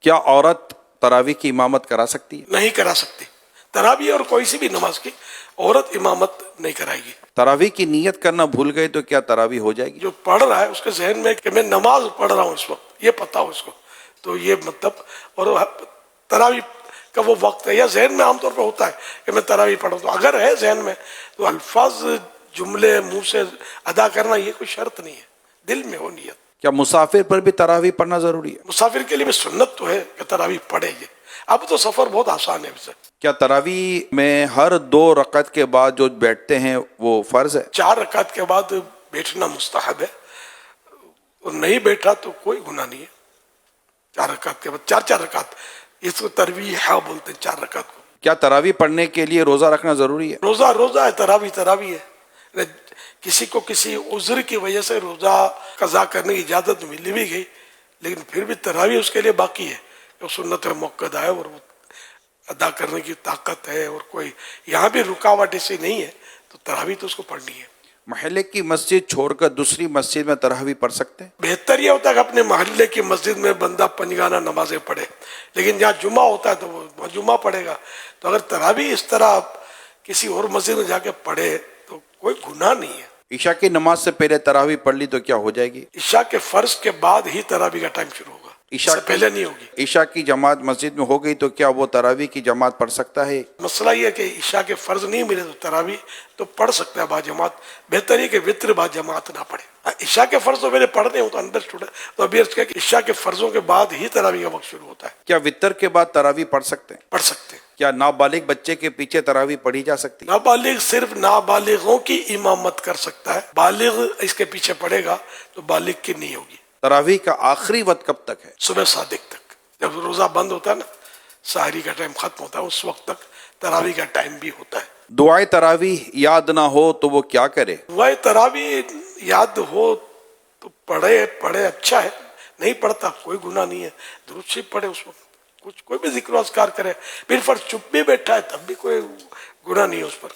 کیا عورت تراویح کی امامت کرا سکتی ہے؟ نہیں کرا سکتی. تراویح اور کوئی سی بھی نماز کی عورت امامت نہیں کرائے گی. تراویح کی نیت کرنا بھول گئے تو کیا تراویح ہو جائے گی؟ جو پڑھ رہا ہے اس کے ذہن میں کہ میں نماز پڑھ رہا ہوں اس وقت، یہ پتہ ہو اس کو، تو یہ مطلب، اور تراویح کا وہ وقت ہے یا ذہن میں عام طور پہ ہوتا ہے کہ میں تراویح پڑھوں، تو اگر ہے ذہن میں تو الفاظ جملے منہ سے ادا کرنا یہ کوئی شرط نہیں ہے، دل میں ہو نیت. کیا مسافر پر بھی تراویح پڑھنا ضروری ہے؟ مسافر کے لیے بھی سنت تو ہے کہ تراویح پڑھے گی. اب تو سفر بہت آسان ہے اسے. کیا تراویح میں ہر 2 رکعت کے بعد جو بیٹھتے ہیں وہ فرض ہے؟ 4 رکعت کے بعد بیٹھنا مستحب ہے، اور نہیں بیٹھا تو کوئی گناہ نہیں ہے. 4 رکعت کے بعد 4 رکعت، اس کو ترویح بولتے ہیں 4 رکعت کو. کیا تراویح پڑھنے کے لیے روزہ رکھنا ضروری ہے؟ روزہ ہے، تراویح ہے. کسی کو کسی عذر کی وجہ سے روزہ قضا کرنے کی اجازت ملی بھی گئی، لیکن پھر بھی تراویح اس کے لیے باقی ہے. جو سنت موقع ہے اور وہ ادا کرنے کی طاقت ہے، اور کوئی یہاں بھی رکاوٹ ایسی نہیں ہے، تو تراویح تو اس کو پڑھنی ہے. محلے کی مسجد چھوڑ کر دوسری مسجد میں تراویح پڑھ سکتے ہیں؟ بہتر یہ ہوتا ہے کہ اپنے محلے کی مسجد میں بندہ پنجگانہ نمازیں پڑھے، لیکن جہاں جمعہ ہوتا ہے تو وہ جمعہ پڑھے گا. تو اگر تراویح اس طرح کسی اور مسجد میں جا کے پڑھے تو کوئی گناہ نہیں ہے. عشاء کی نماز سے پہلے تراویح پڑھ لی تو کیا ہو جائے گی؟ عشاء کے فرض کے بعد ہی تراویح کا ٹائم شروع ہوگا، اس سے پہلے نہیں ہوگی. عشاء کی جماعت مسجد میں ہو گئی تو کیا وہ تراویح کی جماعت پڑھ سکتا ہے؟ مسئلہ یہ ہے کہ عشاء کے فرض نہیں ملے تو تراویح تو پڑھ سکتا ہے با جماعت. بہتر یہ کہ وطر با جماعت نہ پڑھے. عشاء کے فرض تو میرے پڑھنے ہوں تو انڈرسٹوڈ ہے، تو ابھی عرض کیا کہ عشاء کے فرضوں کے بعد ہی تراویح کا وقت شروع ہوتا ہے. کیا وطر کے بعد تراویح پڑھ سکتے ہیں؟ پڑھ سکتے ہیں. کیا نابالغ بچے کے پیچھے تراویح پڑھی جا سکتی ہے؟ نابالغ صرف نابالغوں کی امامت کر سکتا ہے، بالغ اس کے پیچھے پڑے گا تو بالغ کی نہیں ہوگی. تراویح کا آخری وقت کب تک ہے؟ صبح صادق تک. جب روزہ بند ہوتا ہے نا، سحری کا ٹائم ختم ہوتا ہے، اس وقت تک تراویح کا ٹائم بھی ہوتا ہے. دعائے تراویح یاد نہ ہو تو وہ کیا کرے؟ دعائے تراویح یاد ہو تو پڑھے اچھا ہے، نہیں پڑھتا کوئی گناہ نہیں ہے. درود شریف پڑھے اس وقت، کوئی بھی ذکر و اذکار کرے. پھر فرض چپ بھی بیٹھا ہے تب بھی کوئی گناہ نہیں ہے اس پر.